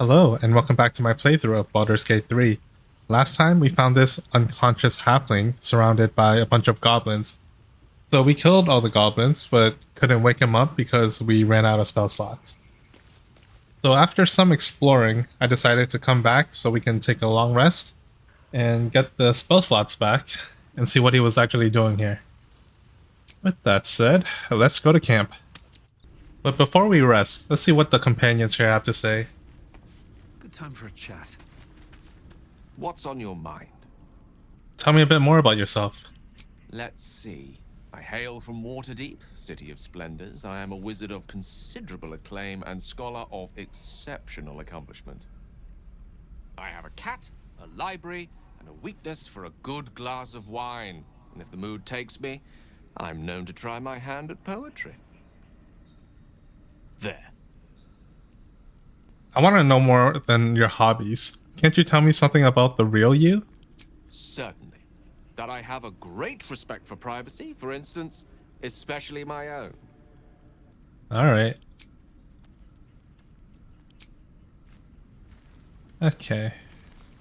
Hello, and welcome back to my playthrough of Baldur's Gate 3. Last time, we found this unconscious halfling surrounded by a bunch of goblins. So we killed all the goblins, but couldn't wake him up because we ran out of spell slots. So after some exploring, I decided to come back so we can take a long rest and get the spell slots back and see what he was actually doing here. With that said, let's go to camp. But before we rest, let's see what the companions here have to say. Good time for a chat. What's on your mind? Tell me a bit more about yourself. Let's see. I hail from Waterdeep, city of splendors. I am a wizard of considerable acclaim and scholar of exceptional accomplishment. I have a cat, a library, and a weakness for a good glass of wine. And if the mood takes me, I'm known to try my hand at poetry. There. I want to know more than your hobbies. Can't you tell me something about the real you? Certainly. That I have a great respect for privacy, for instance, especially my own. Alright. Okay.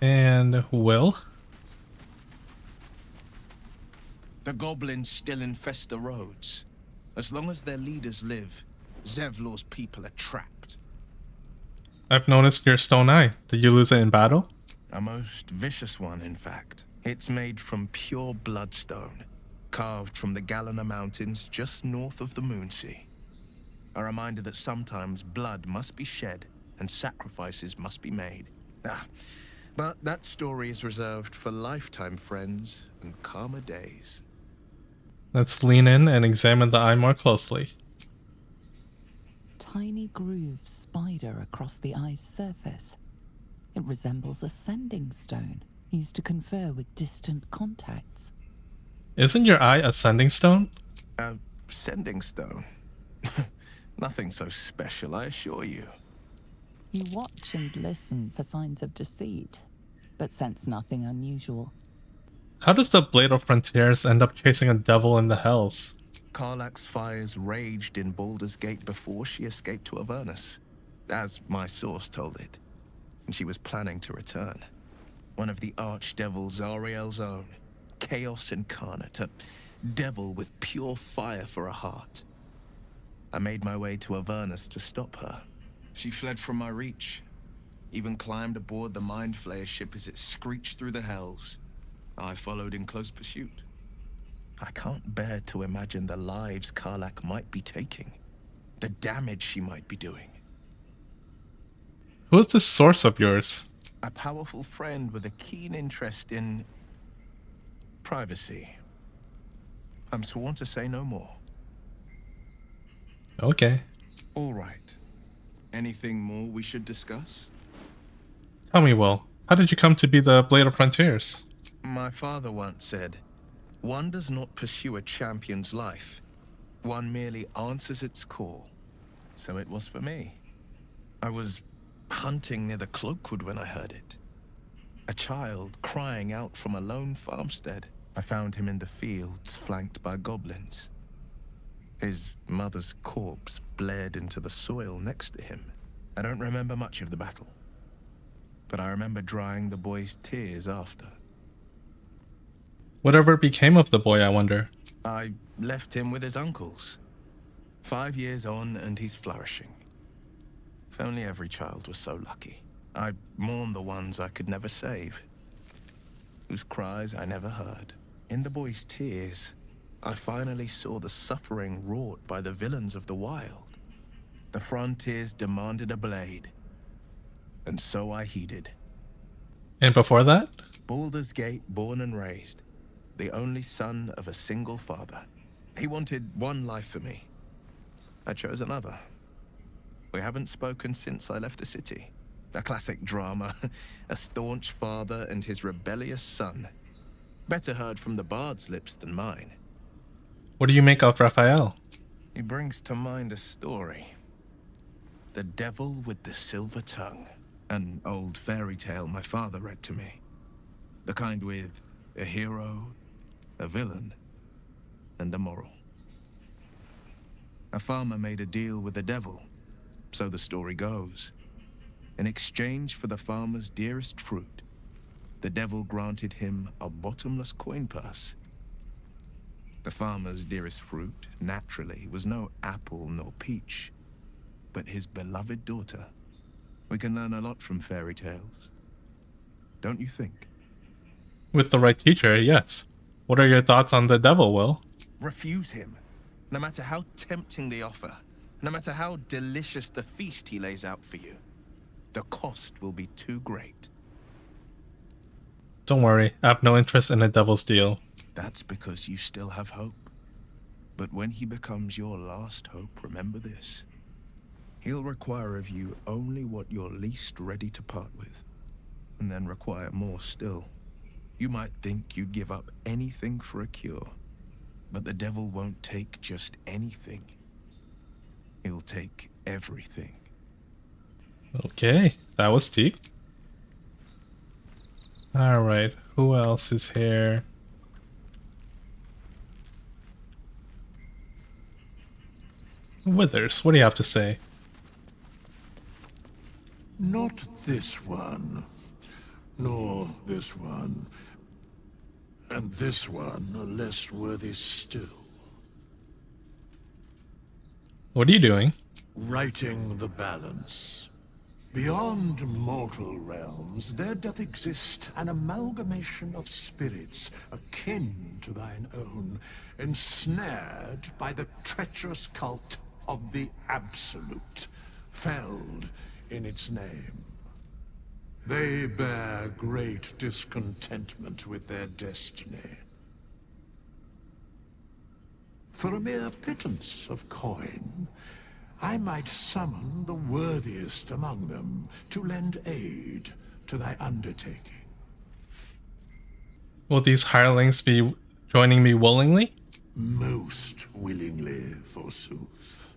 And Will? The goblins still infest the roads. As long as their leaders live, Zevlor's people are trapped. I've noticed your stone eye. Did you lose it in battle? A most vicious one, in fact. It's made from pure bloodstone, carved from the Galena Mountains just north of the Moonsea. A reminder that sometimes blood must be shed and sacrifices must be made. But that story is reserved for lifetime friends and calmer days. Let's lean in and examine the eye more closely. Tiny grooves spider across the eye's surface. It resembles a sending stone used to confer with distant contacts. Isn't your eye a sending stone? A sending stone? Nothing so special, I assure you. You watch and listen for signs of deceit, but sense nothing unusual. How does the Blade of Frontiers end up chasing a devil in the hells? Karlach's fires raged in Baldur's Gate before she escaped to Avernus, as my source told it, and she was planning to return. One of the archdevils Zariel's own, Chaos Incarnate, a devil with pure fire for a heart. I made my way to Avernus to stop her. She fled from my reach, even climbed aboard the Mind Flayer ship as it screeched through the hells. I followed in close pursuit. I can't bear to imagine the lives Karlach might be taking, the damage she might be doing. Who is this source of yours? A powerful friend with a keen interest in privacy. I'm sworn to say no more. Okay. All right. Anything more we should discuss? Tell me, Will, how did you come to be the Blade of Frontiers? My father once said, one does not pursue a champion's life. One merely answers its call. So it was for me. I was hunting near the Cloakwood when I heard it. A child crying out from a lone farmstead. I found him in the fields, flanked by goblins. His mother's corpse bled into the soil next to him. I don't remember much of the battle, but I remember drying the boy's tears after. Whatever became of the boy, I wonder. I left him with his uncles. 5 years on, and he's flourishing. If only every child was so lucky. I mourn the ones I could never save, whose cries I never heard. In the boy's tears, I finally saw the suffering wrought by the villains of the wild. The frontiers demanded a blade, and so I heeded. And before that? Baldur's Gate, born and raised, the only son of a single father. He wanted one life for me. I chose another. We haven't spoken since I left the city. A classic drama. A staunch father and his rebellious son. Better heard from the bard's lips than mine. What do you make of Raphael? He brings to mind a story. The Devil with the Silver Tongue. An old fairy tale my father read to me. The kind with a hero, a villain, and a moral. A farmer made a deal with the devil, so the story goes. In exchange for the farmer's dearest fruit, the devil granted him a bottomless coin purse. The farmer's dearest fruit, naturally, was no apple nor peach, but his beloved daughter. We can learn a lot from fairy tales. Don't you think? With the right teacher, yes. What are your thoughts on the devil, Will? Refuse him, no matter how tempting the offer, no matter how delicious the feast he lays out for you. The cost will be too great. Don't worry, I have no interest in a devil's deal. That's because you still have hope. But when he becomes your last hope, remember this. He'll require of you only what you're least ready to part with, and then require more still. You might think you'd give up anything for a cure, but the devil won't take just anything. He'll take everything. Okay, that was deep. Alright, who else is here? Withers, what do you have to say? Not this one, nor this one, and this one are less worthy still. What are you doing? Righting the balance. Beyond mortal realms, there doth exist an amalgamation of spirits akin to thine own, ensnared by the treacherous cult of the Absolute, felled in its name. They bear great discontentment with their destiny. For a mere pittance of coin, I might summon the worthiest among them to lend aid to thy undertaking. Will these hirelings be joining me willingly? Most willingly, forsooth.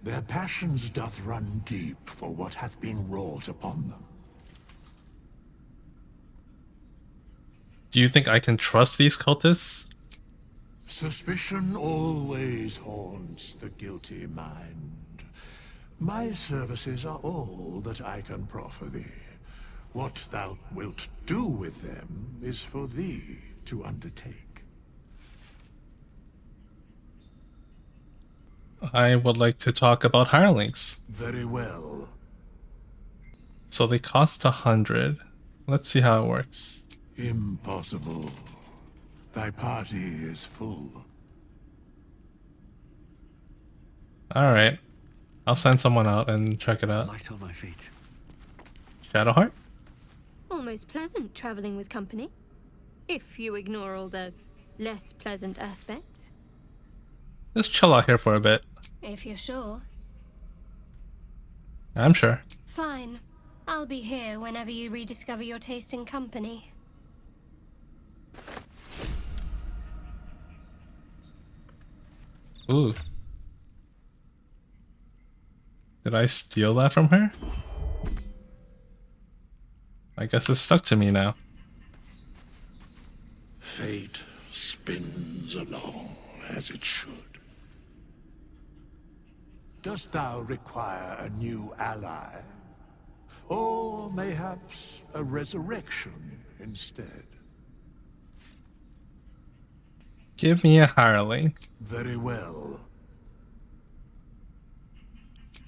Their passions doth run deep for what hath been wrought upon them. Do you think I can trust these cultists? Suspicion always haunts the guilty mind. My services are all that I can proffer thee. What thou wilt do with them is for thee to undertake. I would like to talk about hirelings. Very well. So they cost 100. Let's see how it works. Impossible. Thy party is full. Alright. I'll send someone out and check it out. Light on my feet. Shadowheart? Almost pleasant traveling with company. If you ignore all the less pleasant aspects. Let's chill out here for a bit. If you're sure. I'm sure. Fine. I'll be here whenever you rediscover your taste in company. Ooh. Did I steal that from her? I guess it's stuck to me now. Fate spins along as it should. Dost thou require a new ally? Or mayhaps a resurrection instead? Give me a hireling. Very well.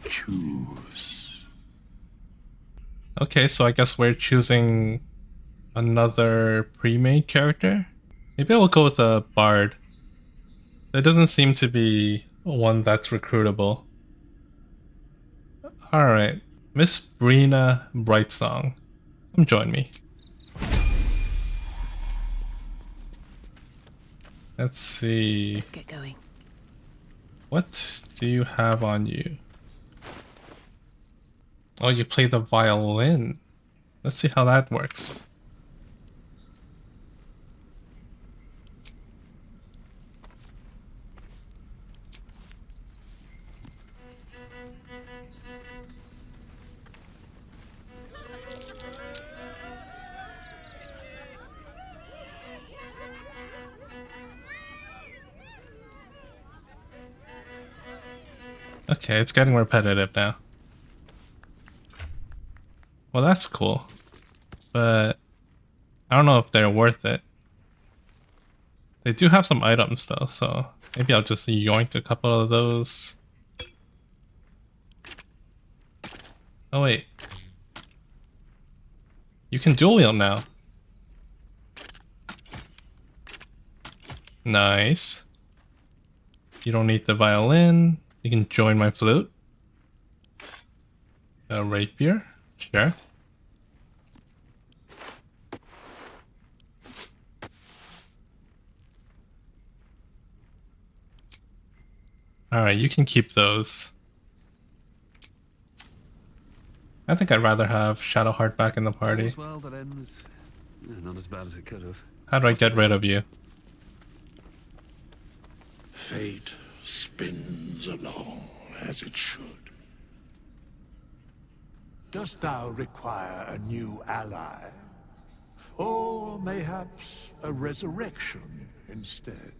Choose. Okay, so I guess we're choosing another pre-made character? Maybe I'll go with a bard. There doesn't seem to be one that's recruitable. Alright, Miss Brina Brightsong. Come join me. Let's see. Let's get going. What do you have on you? Oh, you play the violin. Let's see how that works. Okay, it's getting repetitive now. Well, that's cool. But I don't know if they're worth it. They do have some items though, so maybe I'll just yoink a couple of those. Oh wait. You can dual wield now. Nice. You don't need the violin. You can join my flute. A rapier. Sure. Alright, you can keep those. I think I'd rather have Shadowheart back in the party. All's well that ends. Not as bad as it could have. How do I get rid of you? Fate spins along as it should. Dost thou require a new ally? Or mayhaps a resurrection instead?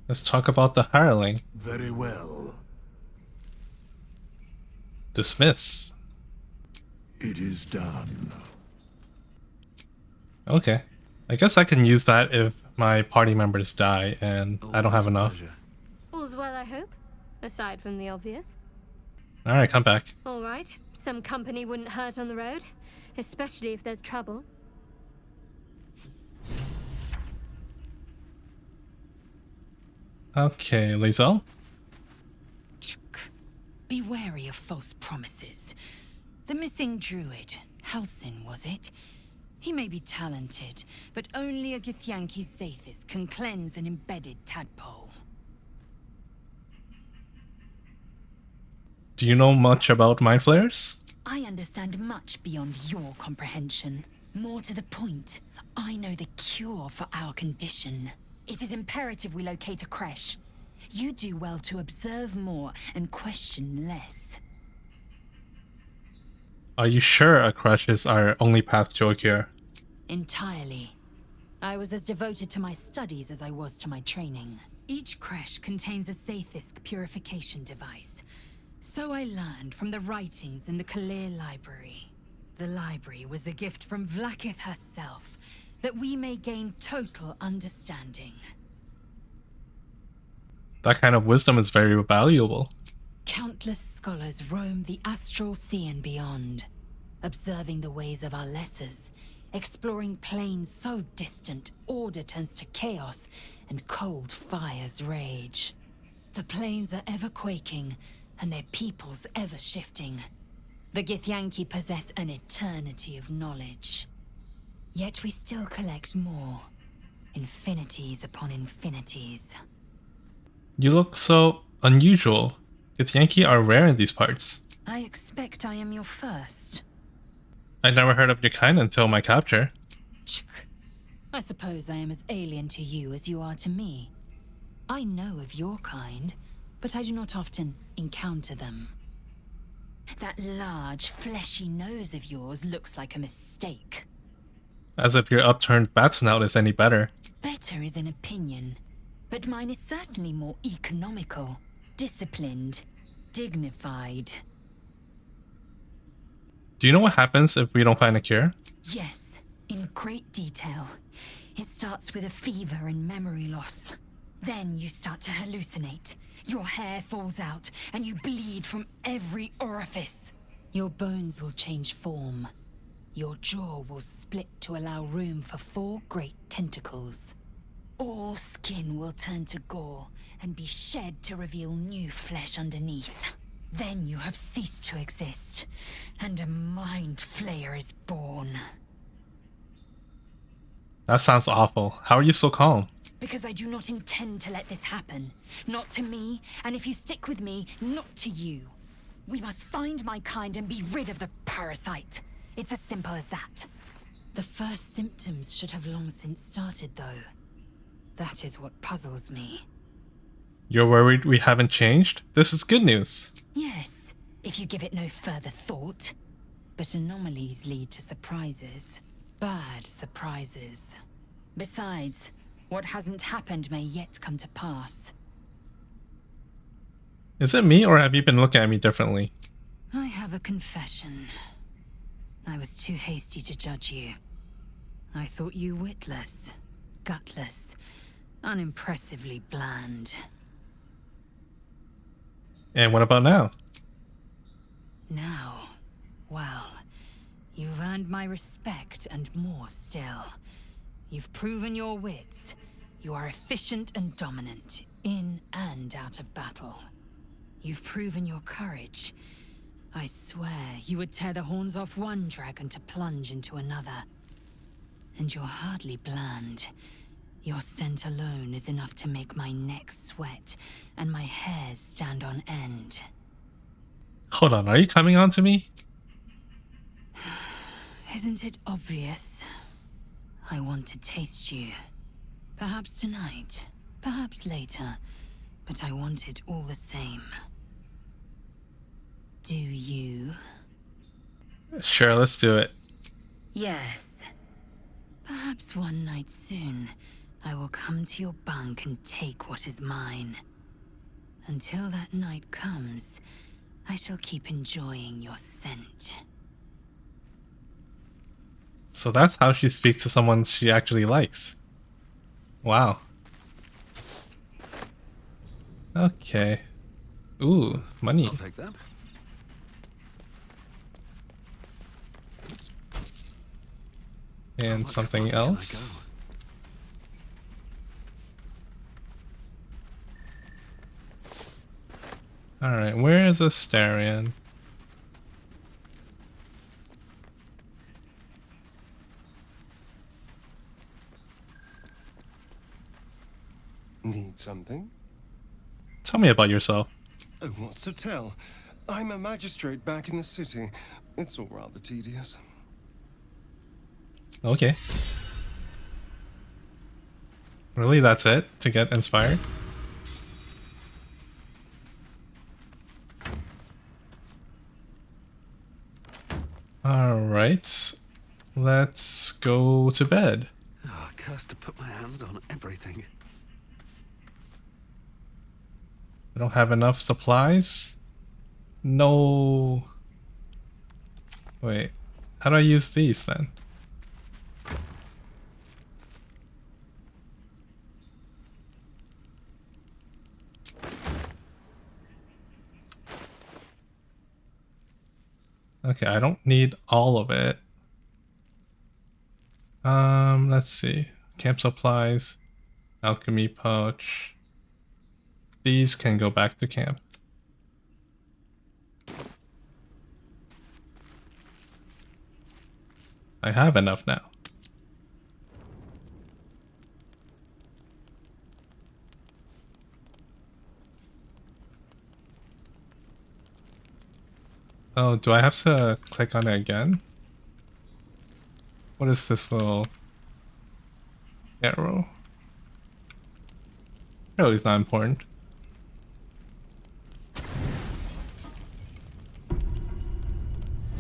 Let's talk about the hireling. Very well. Dismiss. It is done. Okay. I guess I can use that if my party members die and I don't have Always a enough. pleasure. All's well, I hope. Aside from the obvious. Alright, come back. All right. Some company wouldn't hurt on the road, especially if there's trouble. Okay, Liesel. Be wary of false promises. The missing druid, Halsin, was it? He may be talented, but only a Githyanki Zathis can cleanse an embedded tadpole. Do you know much about mind flayers? I understand much beyond your comprehension. More to the point, I know the cure for our condition. It is imperative we locate a creche. You do well to observe more and question less. Are you sure a crush is our only path to a cure? Entirely. I was as devoted to my studies as I was to my training. Each creche contains a Sathisk purification device. So I learned from the writings in the Kalir library. The library was a gift from Vlaakith herself, that we may gain total understanding. That kind of wisdom is very valuable. Countless scholars roam the astral sea and beyond, observing the ways of our lessers, exploring planes so distant order turns to chaos and cold fires rage. The planes are ever quaking, and their peoples ever shifting. The Githyanki possess an eternity of knowledge. Yet we still collect more. Infinities upon infinities. You look so unusual. Githyanki are rare in these parts. I expect I am your first. I never heard of your kind until my capture. I suppose I am as alien to you as you are to me. I know of your kind, but I do not often encounter them. That large, fleshy nose of yours looks like a mistake. As if your upturned bat snout is any better. Better is an opinion, but mine is certainly more economical, disciplined, dignified. Do you know what happens if we don't find a cure? Yes, in great detail. It starts with a fever and memory loss. Then you start to hallucinate. Your hair falls out, and you bleed from every orifice. Your bones will change form. Your jaw will split to allow room for 4 great tentacles. All skin will turn to gore and be shed to reveal new flesh underneath. Then you have ceased to exist, and a mind flayer is born. That sounds awful. How are you so calm? Because I do not intend to let this happen. Not to me, and if you stick with me, not to you. We must find my kind and be rid of the parasite. It's as simple as that. The first symptoms should have long since started, though. That is what puzzles me. You're worried we haven't changed? This is good news. Yes, if you give it no further thought. But anomalies lead to surprises. Bad surprises. Besides, what hasn't happened may yet come to pass. Is it me or have you been looking at me differently? I have a confession. I was too hasty to judge you. I thought you witless, gutless, unimpressively bland. And what about now? Now, well, you've earned my respect and more still. You've proven your wits. You are efficient and dominant, in and out of battle. You've proven your courage. I swear you would tear the horns off one dragon to plunge into another. And you're hardly bland. Your scent alone is enough to make my neck sweat and my hairs stand on end. Hold on, are you coming on to me? Isn't it obvious? I want to taste you. Perhaps tonight, perhaps later, but I want it all the same. Do you? Sure, let's do it. Yes. Perhaps one night soon, I will come to your bunk and take what is mine. Until that night comes, I shall keep enjoying your scent. So that's how she speaks to someone she actually likes. Wow. Okay. Ooh, money. I'll take that. And How something much farther can I else. Alright, where is Astarion? Need something? Tell me about yourself. Oh, what's to tell? I'm a magistrate back in the city. It's all rather tedious. Okay. Really, that's it? To get inspired? Alright. Let's go to bed. Oh, cursed to put my hands on everything. I don't have enough supplies? No. Wait. How do I use these then? Okay, I don't need all of it. Let's see. Camp supplies, alchemy pouch. These can go back to camp. I have enough now. Oh, do I have to click on it again? What is this little arrow? Really, it's not important.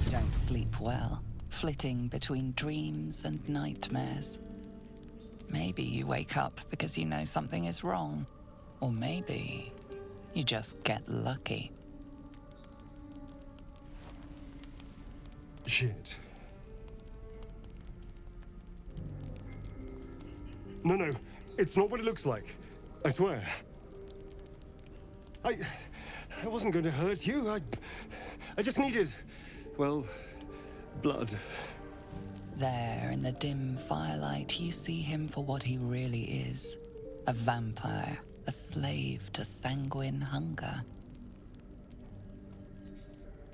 You don't sleep well, flitting between dreams and nightmares. Maybe you wake up because you know something is wrong, or maybe you just get lucky. Shit. No, it's not what it looks like. I swear. I wasn't going to hurt you. I just needed, well, blood. There, in the dim firelight, you see him for what he really is. A vampire, a slave to sanguine hunger.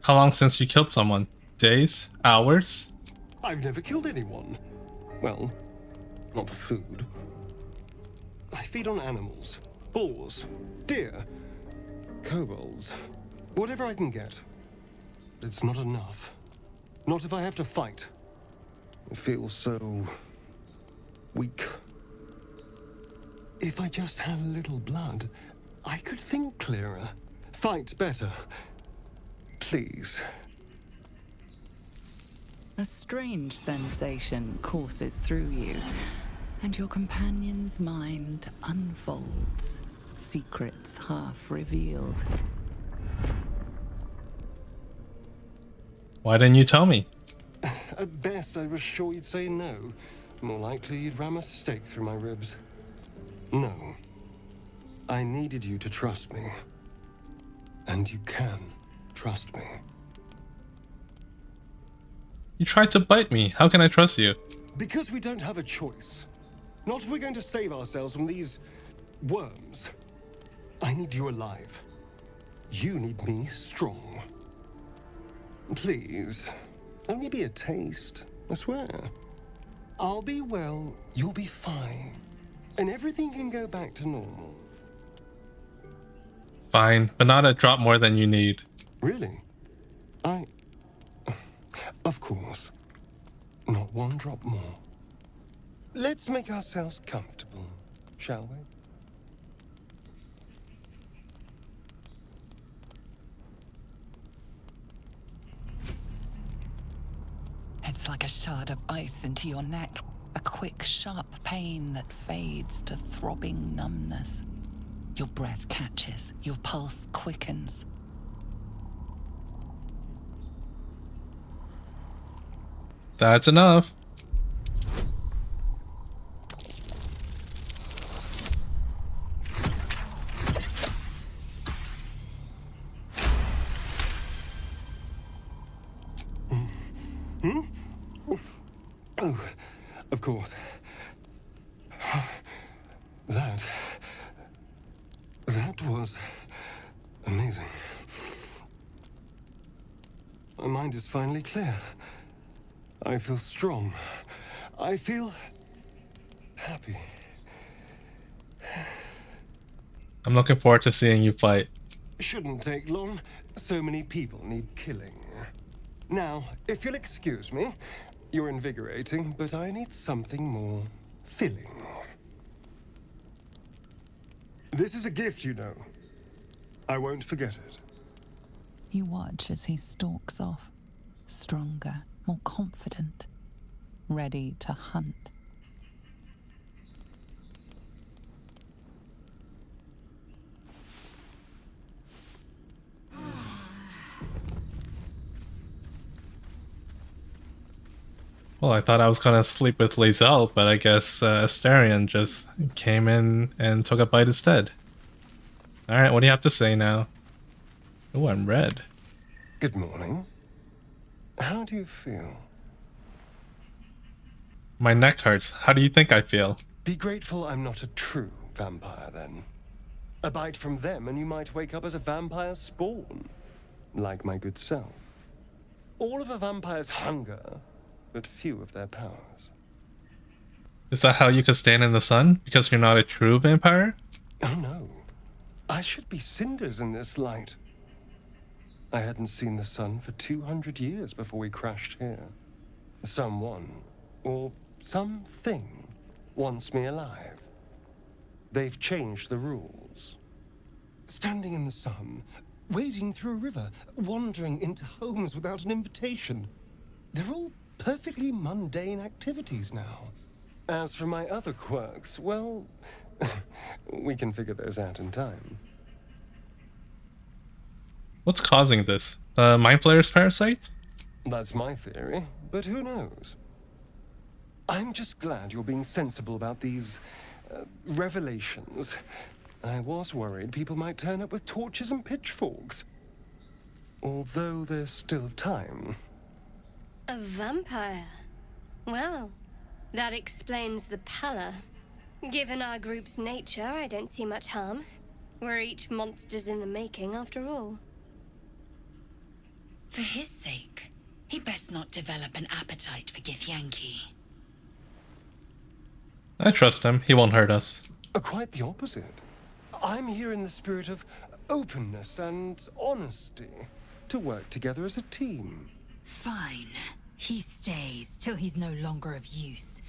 How long since you killed someone? Days? Hours? I've never killed anyone. Well, not for food. I feed on animals. Boars. Deer. Kobolds. Whatever I can get. But it's not enough. Not if I have to fight. I feel so weak. If I just had a little blood, I could think clearer. Fight better. Please. A strange sensation courses through you, and your companion's mind unfolds, secrets half revealed. Why didn't you tell me? At best, I was sure you'd say no. More likely, you'd ram a stake through my ribs. No. I needed you to trust me. And you can trust me. You tried to bite me. How can I trust you? Because we don't have a choice. Not if we're going to save ourselves from these worms. I need you alive. You need me strong. Please, only be a taste, I swear. I'll be well, you'll be fine. And everything can go back to normal. Fine, but not a drop more than you need. Really? Of course. Not one drop more. Let's make ourselves comfortable, shall we? It's like a shard of ice into your neck. A quick, sharp pain that fades to throbbing numbness. Your breath catches, your pulse quickens. That's enough. Oh, of course. That was amazing. My mind is finally clear. I feel strong. I feel happy. I'm looking forward to seeing you fight. Shouldn't take long. So many people need killing. Now, if you'll excuse me, you're invigorating, but I need something more filling. This is a gift, you know. I won't forget it. You watch as he stalks off, stronger, more confident, ready to hunt. Well, I thought I was gonna sleep with Lae'zel, but I guess Astarion just came in and took a bite instead. Alright, what do you have to say now? Oh, I'm red. Good morning. How do you feel? My neck hurts. How do you think I feel? Be grateful I'm not a true vampire, then. A bite from them and you might wake up as a vampire spawn. Like my good self. All of a vampire's hunger, but few of their powers. Is that how you could stand in the sun? Because you're not a true vampire? Oh no. I should be cinders in this light. I hadn't seen the sun for 200 years before we crashed here. Someone, or something, wants me alive. They've changed the rules. Standing in the sun, wading through a river, wandering into homes without an invitation. They're all perfectly mundane activities now. As for my other quirks, well, we can figure those out in time. What's causing this? Mind Flayer's parasite? That's my theory, but who knows? I'm just glad you're being sensible about these revelations. I was worried people might turn up with torches and pitchforks. Although there's still time. A vampire? Well, that explains the pallor. Given our group's nature, I don't see much harm. We're each monsters in the making, after all. For his sake, he best not develop an appetite for Githyanki. I trust him. He won't hurt us. Quite the opposite. I'm here in the spirit of openness and honesty to work together as a team. Fine. He stays till he's no longer of use.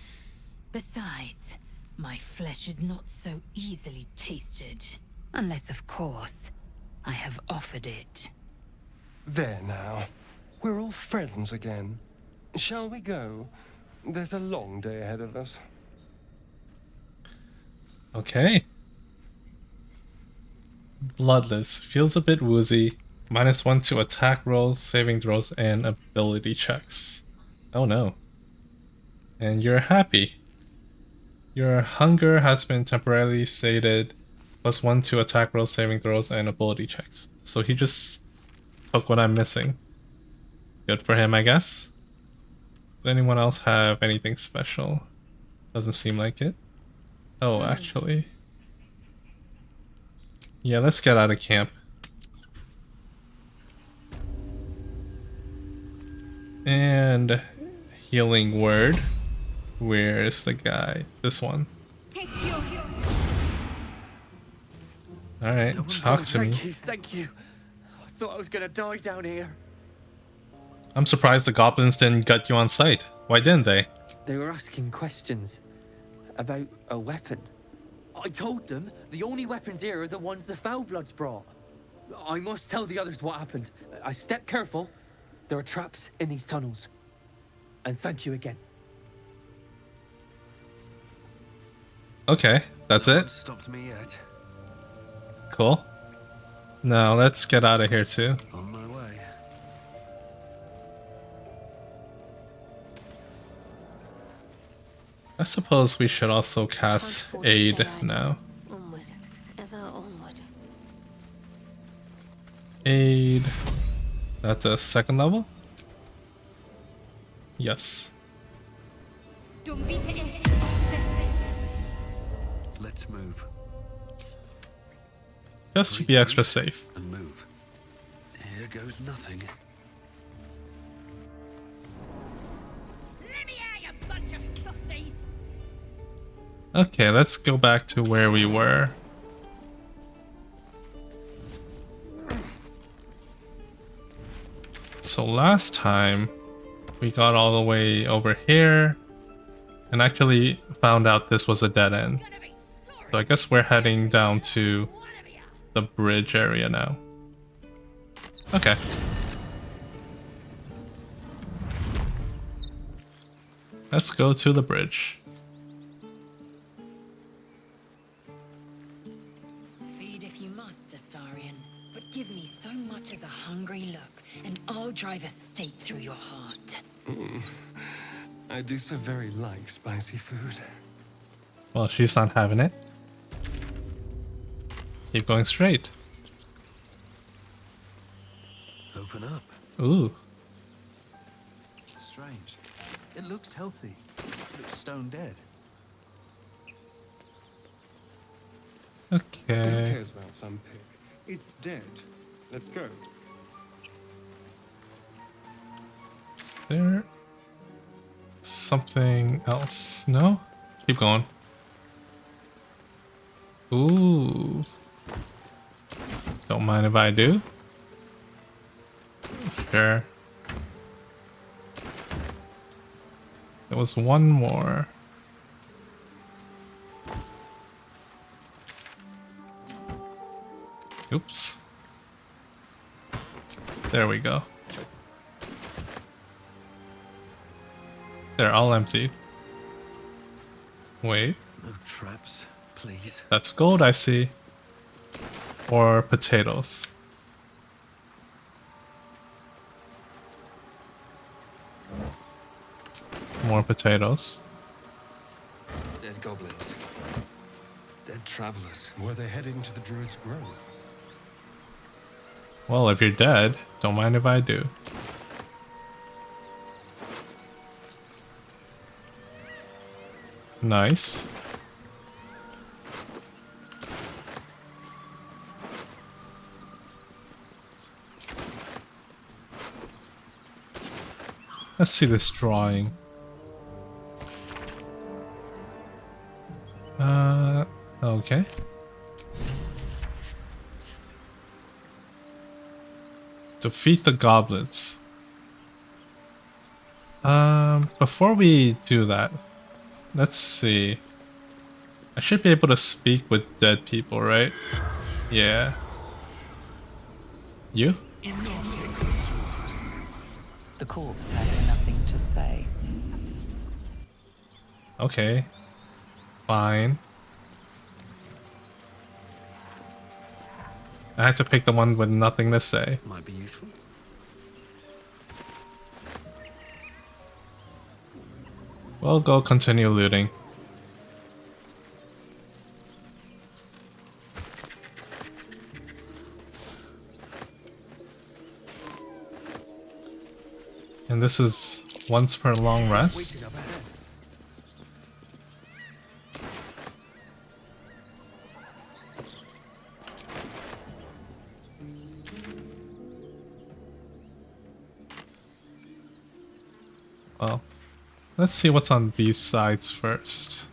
Besides, my flesh is not so easily tasted. Unless, of course, I have offered it. There now. We're all friends again. Shall we go? There's a long day ahead of us. Okay. Bloodless. Feels a bit woozy. -1 to attack rolls, saving throws, and ability checks. Oh no. And you're happy. Your hunger has been temporarily sated. +1 to attack rolls, saving throws, and ability checks. So he just took what I'm missing. Good for him, I guess. Does anyone else have anything special? Doesn't seem like it. Oh, actually. Yeah, let's get out of camp. And healing word. Where is the guy? This one. Alright, talk to me. Thank you. I thought I was gonna die down here. I'm surprised the goblins didn't gut you on sight. Why didn't they? They were asking questions about a weapon. I told them the only weapons here are the ones the Foulbloods brought. I must tell the others what happened. I step careful. There are traps in these tunnels. And thank you again. Okay, that's it. Stopped me yet. Cool. Now let's get out of here too. On my way. I suppose we should also cast Aid now. Onward, ever onward. Aid. That's a 2nd level? Yes. Let's move. Just to be extra safe. And move. Here goes nothing. Let me out, you bunch of softies! Okay, let's go back to where we were. So last time we got all the way over here and actually found out this was a dead end. So I guess we're heading down to the bridge area now. Okay. Let's go to the bridge. Feed if you must, Astarion, but give me so much as a hungry look, and I'll drive a stake through your heart. I do so very like spicy food. Well, she's not having it. Keep going straight. Open up. Ooh. Strange. It looks healthy. It looks stone dead. Who Okay. cares about some pig? It's dead. Let's go. Is there something else? No? Keep going. Ooh. Don't mind if I do. Sure. There was one more. Oops. There we go. They're all empty. Wait, No traps, please. that's gold I see. Or potatoes. More potatoes. Dead goblins. Dead travelers. Were they heading to the Druid's Grove? Well, if you're dead, don't mind if I do. Nice. Let's see this drawing. Okay. Defeat the goblins. Before we do that, let's see. I should be able to speak with dead people, right? Yeah. You? The corpse has nothing to say. Okay. Fine. I had to pick the one with nothing to say. Might be useful. We'll go continue looting. And this is once per long rest. Waited up ahead. Well, let's see what's on these sides first.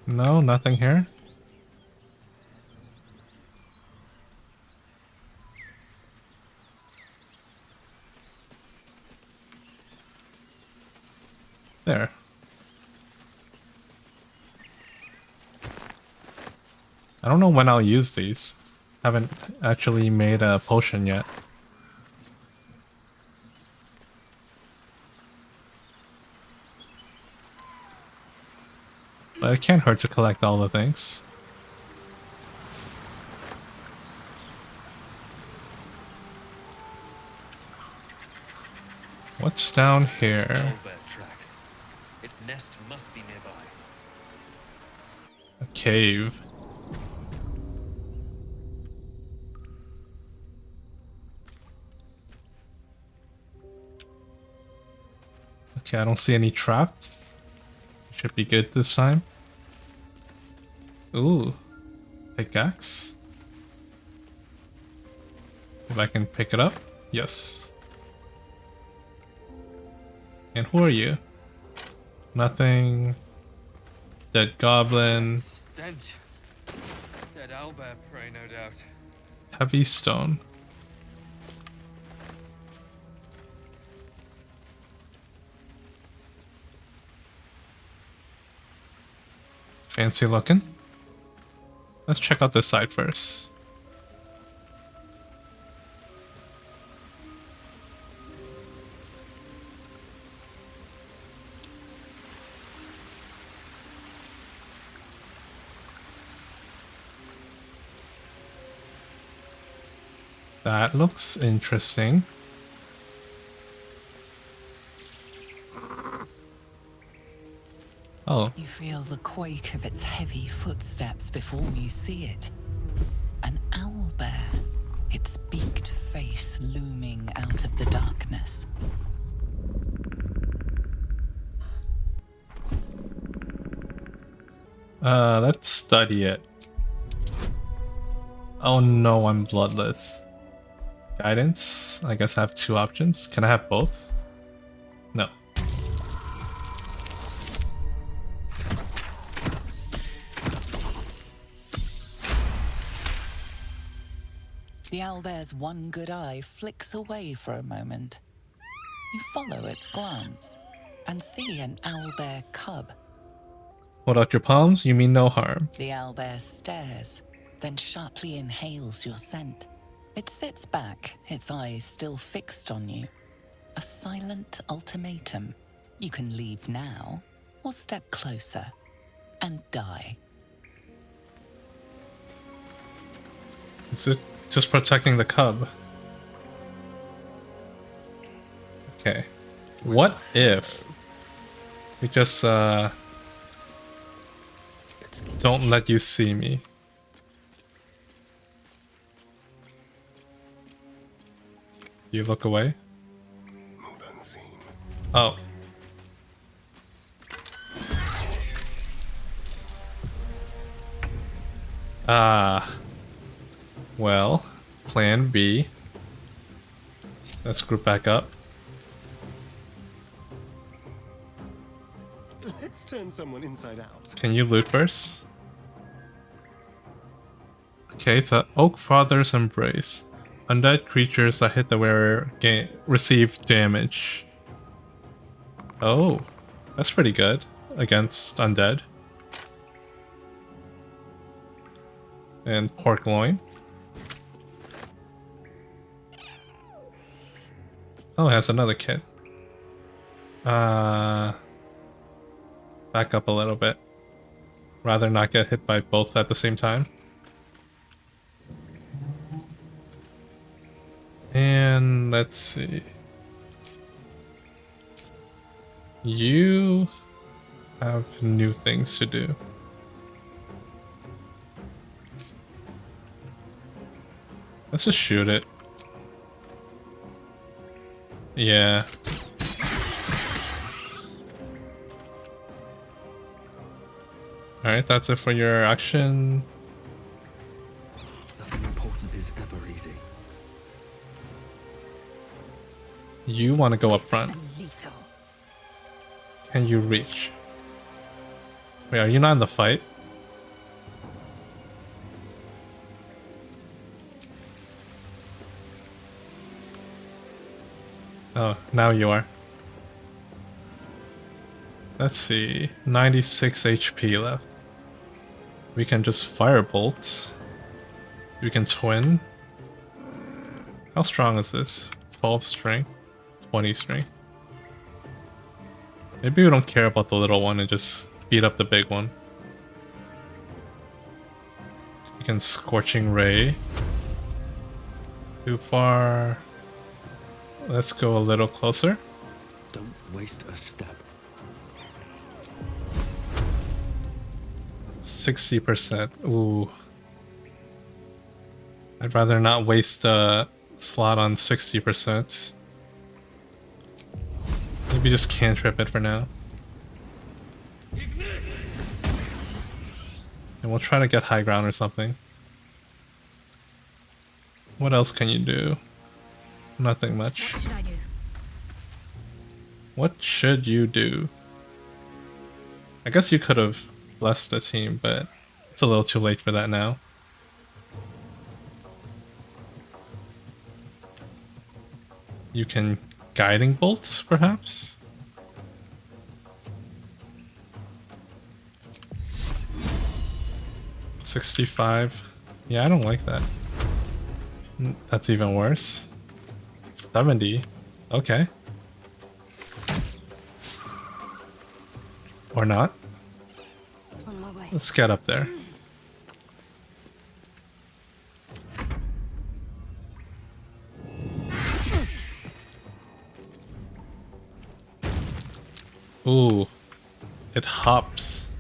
No, nothing here. There. I don't know when I'll use these. Haven't actually made a potion yet. But it can't hurt to collect all the things. What's down here? Owlbear tracks. Its nest must be nearby. A cave. Okay, I don't see any traps. Should be good this time. Ooh, pickaxe. If I can pick it up, yes. And who are you? Nothing. Dead goblin. Stench. Dead owlbear prey, no doubt. Heavy stone. Fancy looking. Let's check out this side first. That looks interesting. Oh. You feel the quake of its heavy footsteps before you see it. An owlbear, its beaked face looming out of the darkness. Let's study it. Oh no, I'm bloodless. Guidance? I guess I have two options. Can I have both? No. The owlbear's one good eye flicks away for a moment. You follow its glance and see an owlbear cub. Hold out your palms, you mean no harm. The owlbear stares, then sharply inhales your scent. It sits back, its eyes still fixed on you. A silent ultimatum. You can leave now, or step closer and die. Is it just protecting the cub? Okay. What if we just don't let you see me? You look away? Move unseen. Oh. Well, plan B. Let's group back up. Let's turn someone inside out. Can you loot first? Okay, the Oak Father's Embrace. Undead creatures that hit the wearer receive damage. Oh, that's pretty good against undead. And pork loin. Oh, it has another kit. Back up a little bit. Rather not get hit by both at the same time. And let's see. You have new things to do. Let's just shoot it. Yeah. Alright, that's it for your action. Nothing important is ever easy. You want to go up front. Lethal. Can you reach? Wait, are you not in the fight? Oh, now you are. Let's see. 96 HP left. We can just fire bolts. We can twin. How strong is this? 12 strength, 20 strength. Maybe we don't care about the little one and just beat up the big one. We can Scorching Ray. Too far. Let's go a little closer. Don't waste a step. 60%. Ooh. I'd rather not waste a slot on 60%. Maybe just cantrip it for now. And we'll try to get high ground or something. What else can you do? Nothing much. What should I do? What should you do? I guess you could have blessed the team, but it's a little too late for that now. You can Guiding Bolts, perhaps? $65. Yeah, I don't like that. That's even worse. 70. Okay. Or not. On my way. Let's get up there. Ooh. It hops.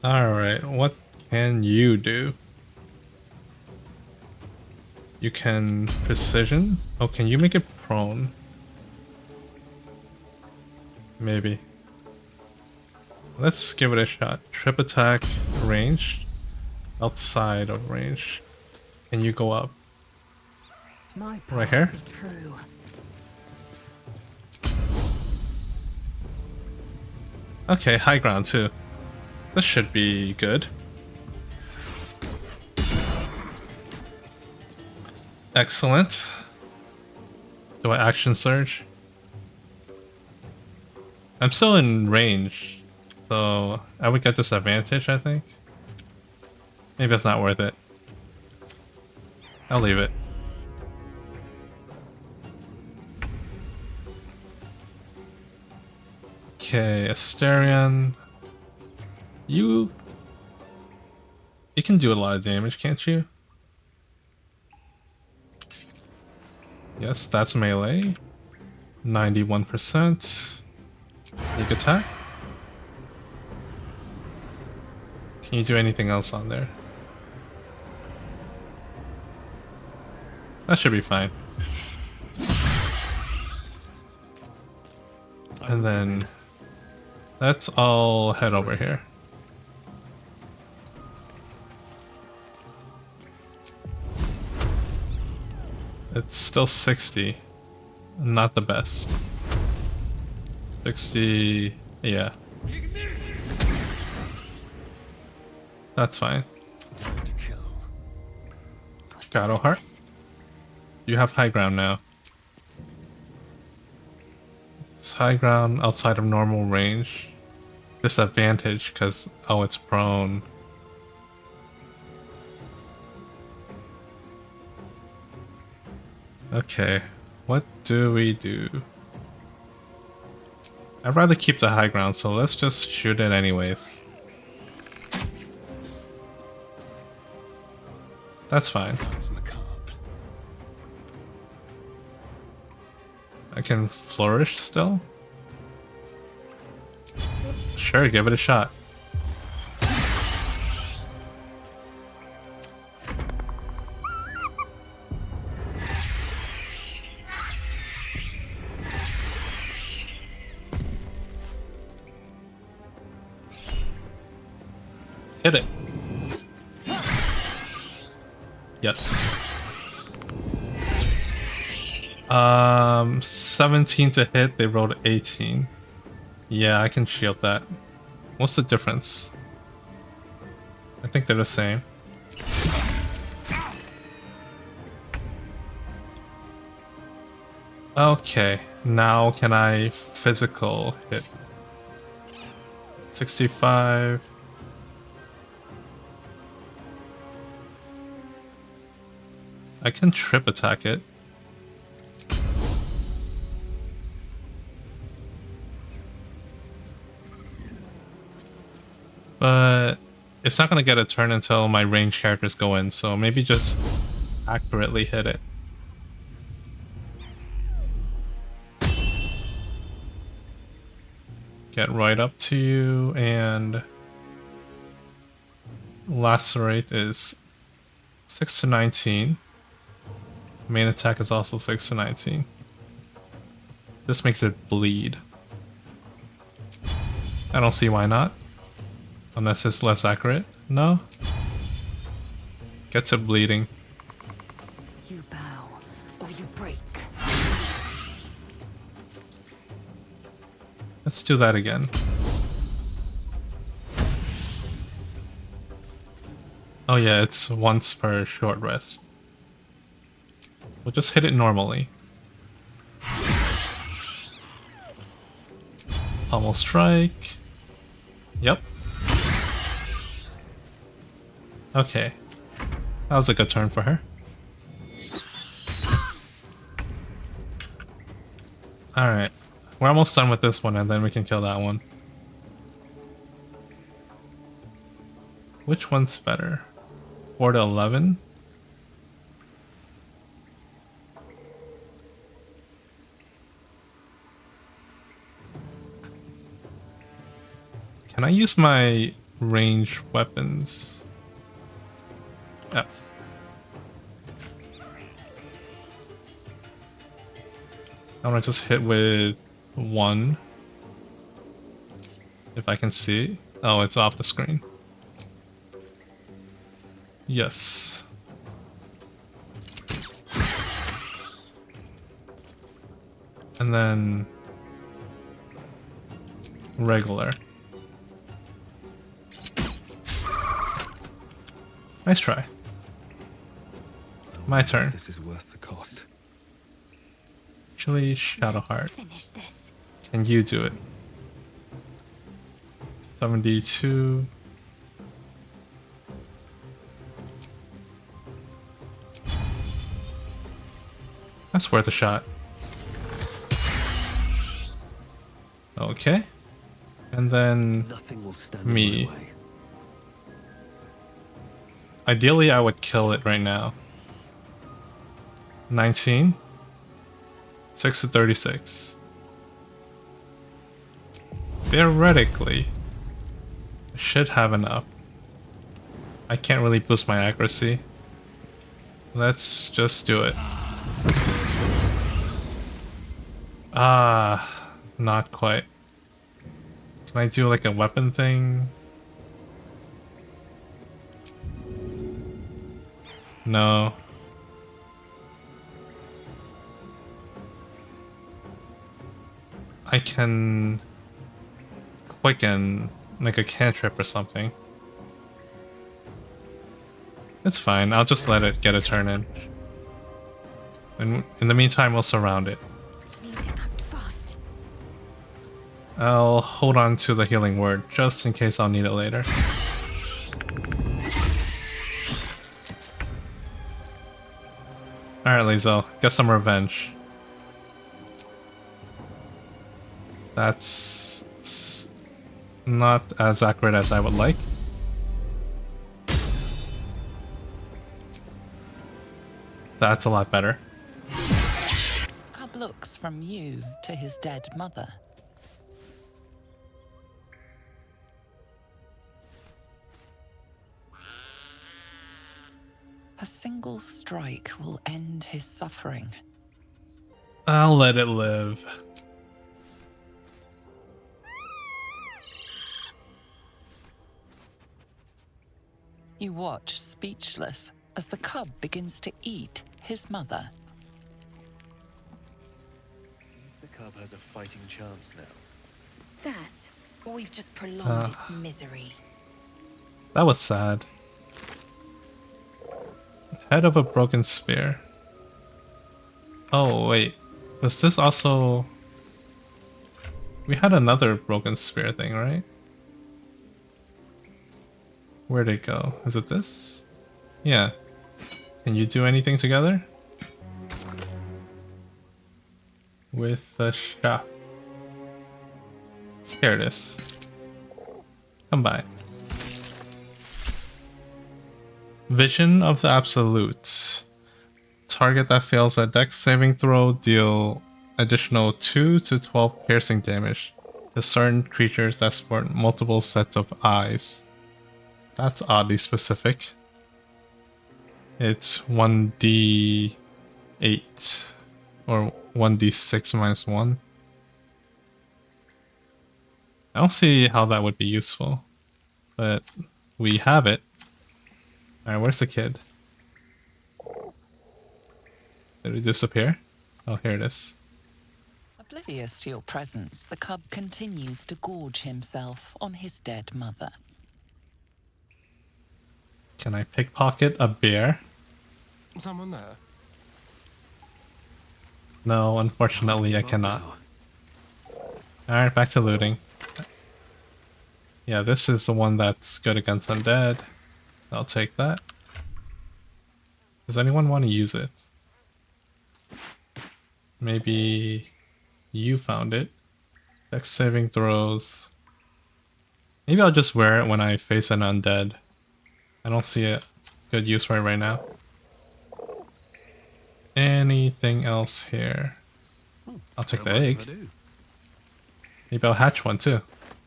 Alright, what can you do? You can precision? Oh, can you make it prone? Maybe. Let's give it a shot. Trip attack, ranged. Outside of range. Can you go up? My Right here? path is true. Okay, high ground too. This should be good. Excellent. Do I action surge? I'm still in range, so I would get disadvantage, I think. Maybe it's not worth it. I'll leave it. Okay, Asterion. You can do a lot of damage, can't you? Yes, that's melee. 91%. Sneak attack. Can you do anything else on there? That should be fine. And then let's all head over here. It's still 60. Not the best. 60, yeah. That's fine. Time to kill. Shadow Heart. You have high ground now. It's high ground outside of normal range. Disadvantage because, oh, it's prone. Okay. What do we do? I'd rather keep the high ground, so let's just shoot it anyways. That's fine. That's macabre. I can flourish still? Sure, give it a shot. Hit it. Yes. 17 to hit, they rolled 18. Yeah, I can shield that. What's the difference? I think they're the same. Okay, now can I physical hit? 65. I can trip attack it. But it's not gonna get a turn until my ranged characters go in, so maybe just accurately hit it. Get right up to you, and lacerate is 6 to 19. Main attack is also 6 to 19. This makes it bleed. I don't see why not. Unless it's less accurate. No? Get to bleeding. You bow, or you break. Let's do that again. Oh yeah, it's once per short rest. We'll just hit it normally. Pummel strike. Yep. Okay. That was a good turn for her. Alright. We're almost done with this one, and then we can kill that one. Which one's better? 4 to 11? Can I use my ranged weapons? F. I want to just hit with 1. If I can see. Oh, it's off the screen. Yes. And then regular. Nice try. My turn. This is worth the cost. Actually, Shadowheart. Finish this. Can you do it? 72. That's worth a shot. Okay. And then Nothing will stand me. in my way. Ideally, I would kill it right now. 19. 6 to 36. Theoretically, I should have enough. I can't really boost my accuracy. Let's just do it. Ah, not quite. Can I do like a weapon thing? No. I can quicken like a cantrip or something. It's fine. I'll just let it get a turn in. And in the meantime, we'll surround it. Need to act fast. I'll hold on to the healing word just in case I'll need it later. Alright, Liesel, get some revenge. That's not as accurate as I would like. That's a lot better. Cub looks from you to his dead mother. A single strike will end his suffering. I'll let it live. You watch, speechless, as the cub begins to eat his mother. The cub has a fighting chance now. That, or we've just prolonged its misery. That was sad. Head of a broken spear. Oh, wait. Was this also... We had another broken spear thing, right? Where'd it go? Is it this? Yeah. Can you do anything together? With the shaft. Here it is. Come by. Vision of the Absolute. Target that fails a dex saving throw deal additional 2 to 12 piercing damage to certain creatures that sport multiple sets of eyes. That's oddly specific. It's 1d8 or 1d6 minus 1. I don't see how that would be useful, but we have it. Alright, where's the kid? Did it disappear? Oh, here it is. Oblivious to your presence, the cub continues to gorge himself on his dead mother. Can I pickpocket a bear? Someone there? No, unfortunately I cannot. Alright, back to looting. Yeah, this is the one that's good against undead. I'll take that. Does anyone want to use it? Maybe you found it. Dex saving throws. Maybe I'll just wear it when I face an undead. I don't see a good use for it right now. Anything else here? I'll take the egg. Maybe I'll hatch one too.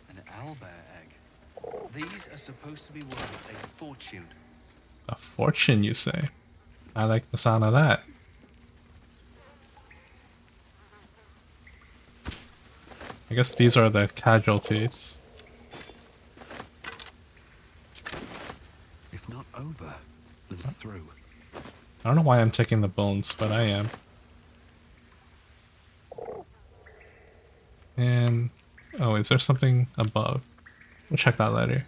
An owlbear egg. These are supposed to be worth a fortune. A fortune, you say? I like the sound of that. I guess these are the casualties. If not over, then through. I don't know why I'm taking the bones, but I am. And... oh, is there something above? We'll check that later.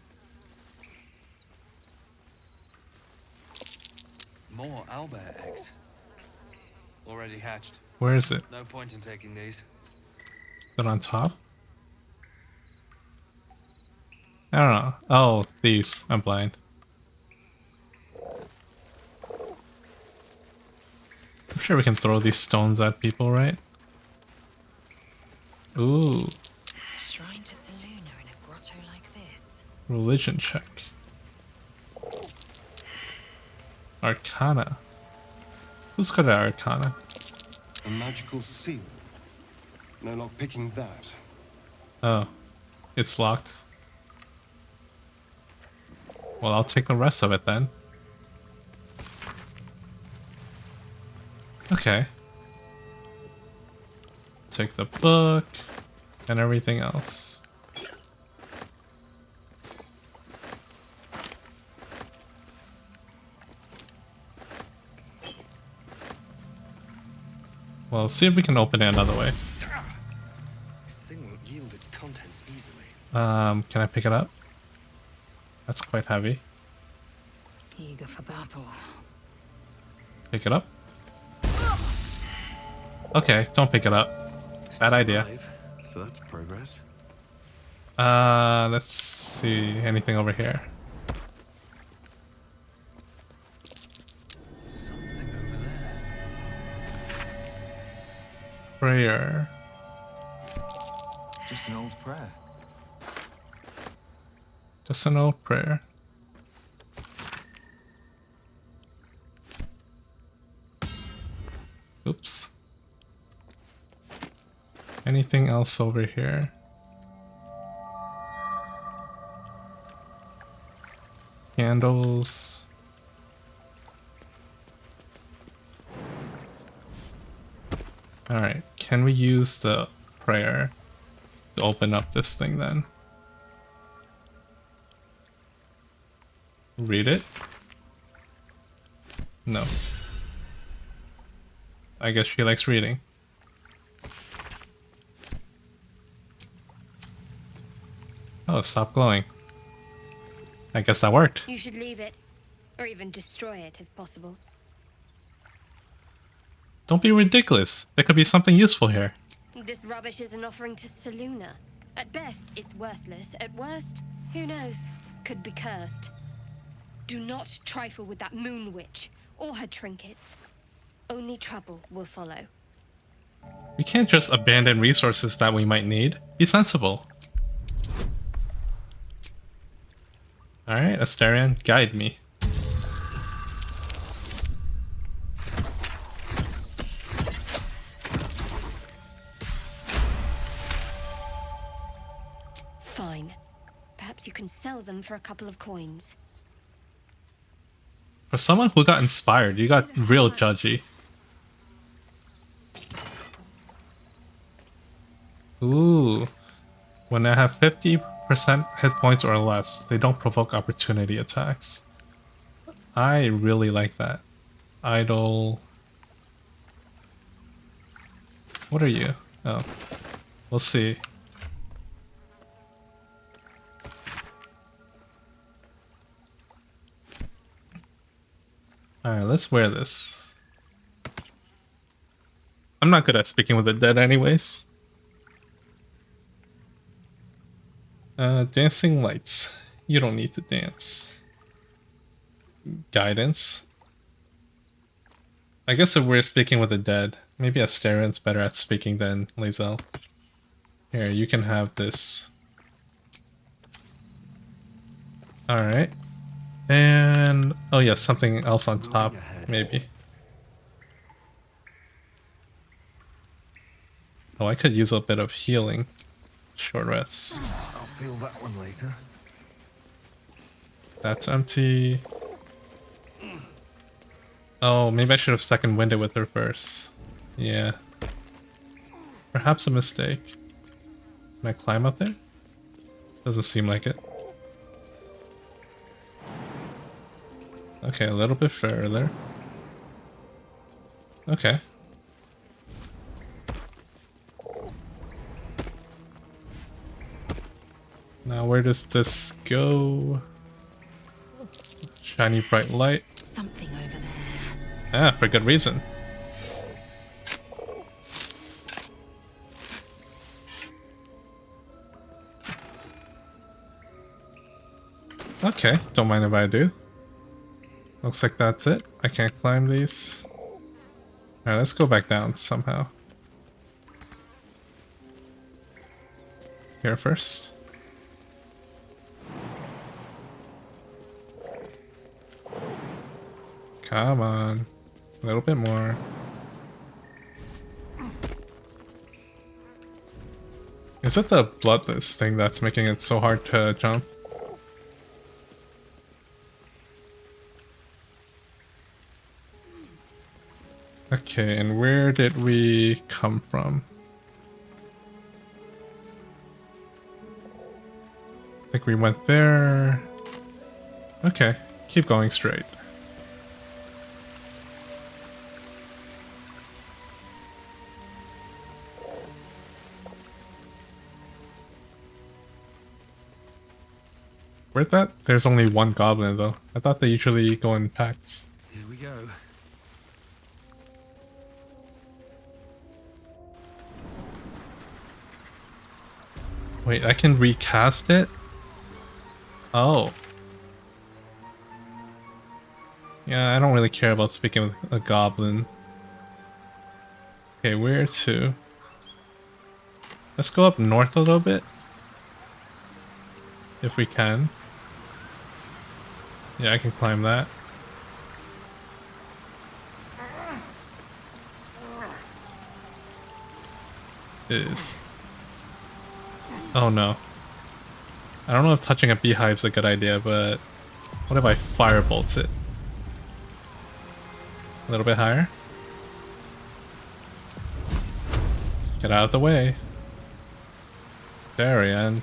More owlbear eggs. Already hatched. Where is it? No point in taking these. Is it on top? I don't know. Oh, these. I'm blind. I'm sure we can throw these stones at people, right? Ooh. Shrine to Seluna in a grotto like this. Religion check. Arcana. Who's good at Arcana? A magical seal. No lock picking that. Oh. It's locked. Well, I'll take the rest of it then. Okay. Take the book and everything else. Well, let's see if we can open it another way. This thing won't yield its contents easily. Can I pick it up? That's quite heavy. Eager for battle. Pick it up. Okay, don't pick it up. Bad idea. So that's progress. Let's see. Anything over here? Something over there. Prayer. Just an old prayer. Just an old prayer. Oops. Anything else over here? Candles. Alright, can we use the prayer to open up this thing then? Read it? No. I guess she likes reading. Oh, stop glowing. I guess that worked. You should leave it, or even destroy it if possible. Don't be ridiculous. There could be something useful here. This rubbish is an offering to Saluna. At best, it's worthless. At worst, who knows? Could be cursed. Do not trifle with that moon witch, or her trinkets. Only trouble will follow. We can't just abandon resources that we might need. Be sensible. Alright, Astarion, guide me. Fine. Perhaps you can sell them for a couple of coins. For someone who got inspired, you got real judgy. Ooh. When I have 50% hit points or less, they don't provoke opportunity attacks. I really like that. Idle. What are you? Oh. We'll see. Alright, let's wear this. I'm not good at speaking with the dead anyways. Dancing lights. You don't need to dance. Guidance. I guess if we're speaking with the dead, maybe Astarion's better at speaking than Lae'zel. Here, you can have this. Alright. And oh yeah, something else on top, maybe. Oh, I could use a bit of healing. Short rests. I'll feel that one later. That's empty. Oh, maybe I should have second winded with her first. Yeah. Perhaps a mistake. Can I climb up there? Doesn't seem like it. Okay, a little bit further. Okay. Now where does this go? Shiny bright light. Something over there. Ah, for good reason. Okay, don't mind if I do. Looks like that's it. I can't climb these. Alright, let's go back down somehow. Here first. Come on. A little bit more. Is it the bloodless thing that's making it so hard to jump? Okay, and where did we come from? I think we went there. Okay, keep going straight. Where'd that? There's only one goblin though. I thought they usually go in packs. Here we go. Wait, I can recast it? Oh. Yeah, I don't really care about speaking with a goblin. Okay, where to? Let's go up north a little bit. If we can. Yeah, I can climb that. Is... Oh no. I don't know if touching a beehive's a good idea, but what if I firebolt it? A little bit higher. Get out of the way. Very end.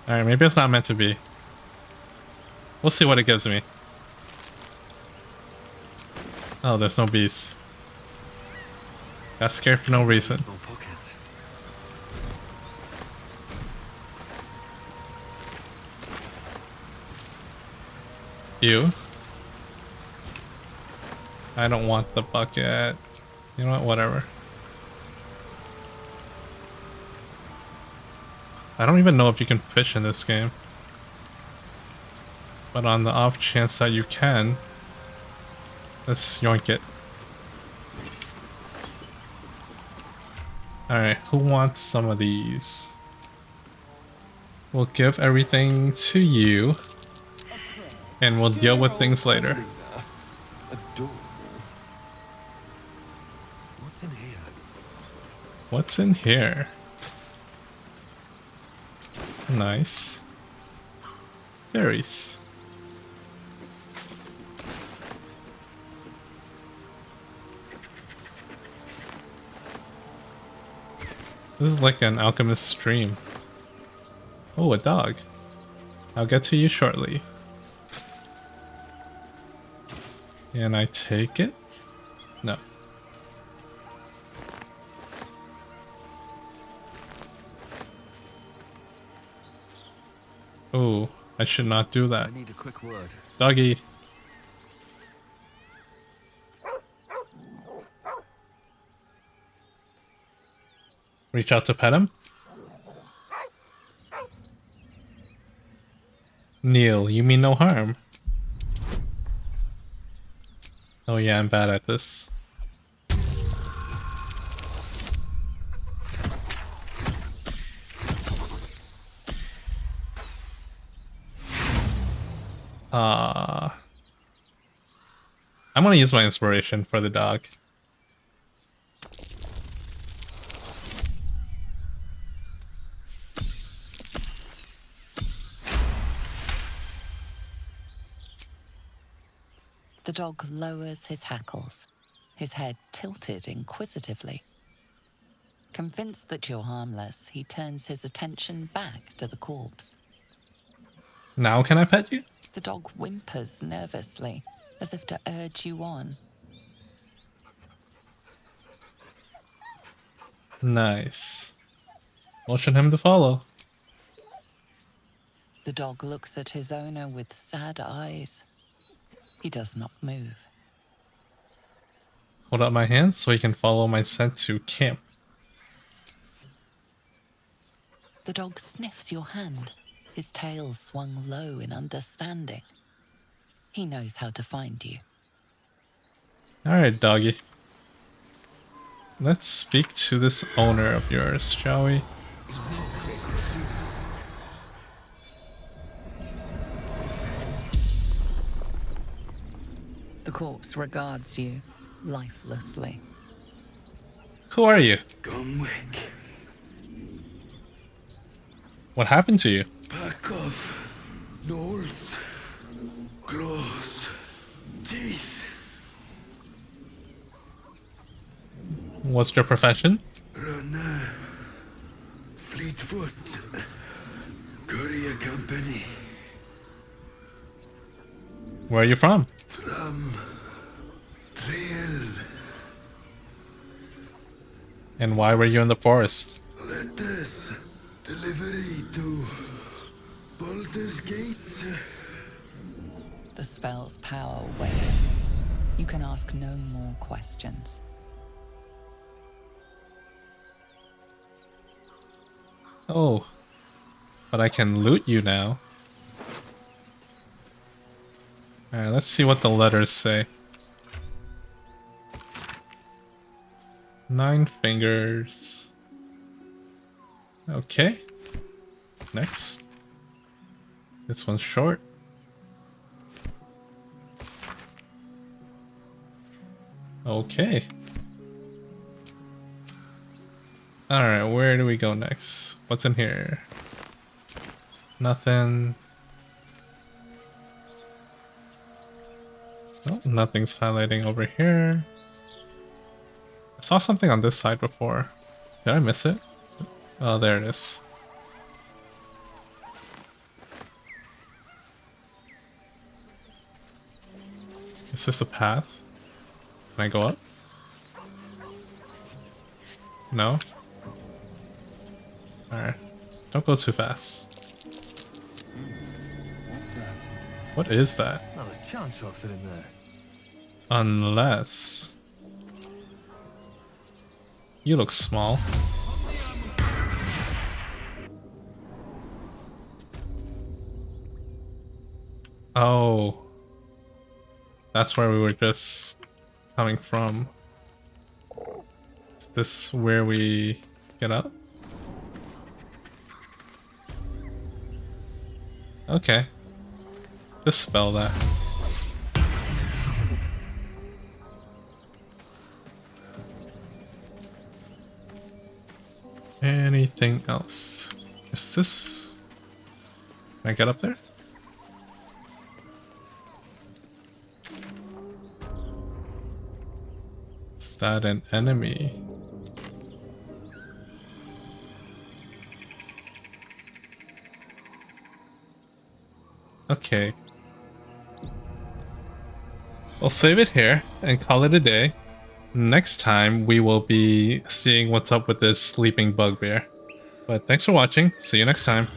Alright, maybe it's not meant to be. We'll see what it gives me. Oh, there's no bees. Got scared for no reason. No pockets. You. I don't want the bucket. You know what? Whatever. I don't even know if you can fish in this game. But on the off chance that you can, let's yoink it. Alright, who wants some of these? We'll give everything to you. And we'll deal with things later. Adorable. What's in here? What's in here? Nice. Berries. This is like an alchemist's dream. Oh, a dog. I'll get to you shortly. Can I take it? No. Oh, I should not do that. I need a quick word. Doggy. Reach out to pet him. Neil, you mean no harm. Oh yeah, I'm bad at this. I'm gonna use my inspiration for the dog. The dog lowers his hackles, his head tilted inquisitively. Convinced that you're harmless, he turns his attention back to the corpse. Now can I pet you? The dog whimpers nervously, as if to urge you on. Nice. Motion him to follow. The dog looks at his owner with sad eyes. He does not move. Hold up my hand so he can follow my scent to camp. The dog sniffs your hand, his tail swung low in understanding. He knows how to find you. Alright, doggy. Let's speak to this owner of yours, shall we? The corpse regards you lifelessly. Who are you? Gumwick, What happened to you? pack of gnolls, claws, teeth, What's your profession? runner, Fleetfoot, courier company, Where are you from? from Trail, And why were you in the forest? letters, delivery to Baldur's Gate. The spell's power wanes. You can ask no more questions. Oh, but I can loot you now. Alright, let's see what the letters say. 9 fingers. Okay. Next. This one's short. Okay. Alright, where do we go next? What's in here? Nothing. Oh, nothing's highlighting over here. I saw something on this side before. Did I miss it? Oh, there it is. Is this a path? Can I go up? No? Alright. Don't go too fast. What's that? What is that? Not a chance I'll fit in there. Unless... You look small. Oh. That's where we were just coming from. Is this where we get up? Okay. Dispel that. Anything else? Is this... Can I get up there? Is that an enemy? Okay. We'll save it here and call it a day. Next time we will be seeing what's up with this sleeping bugbear. But thanks for watching. See you next time.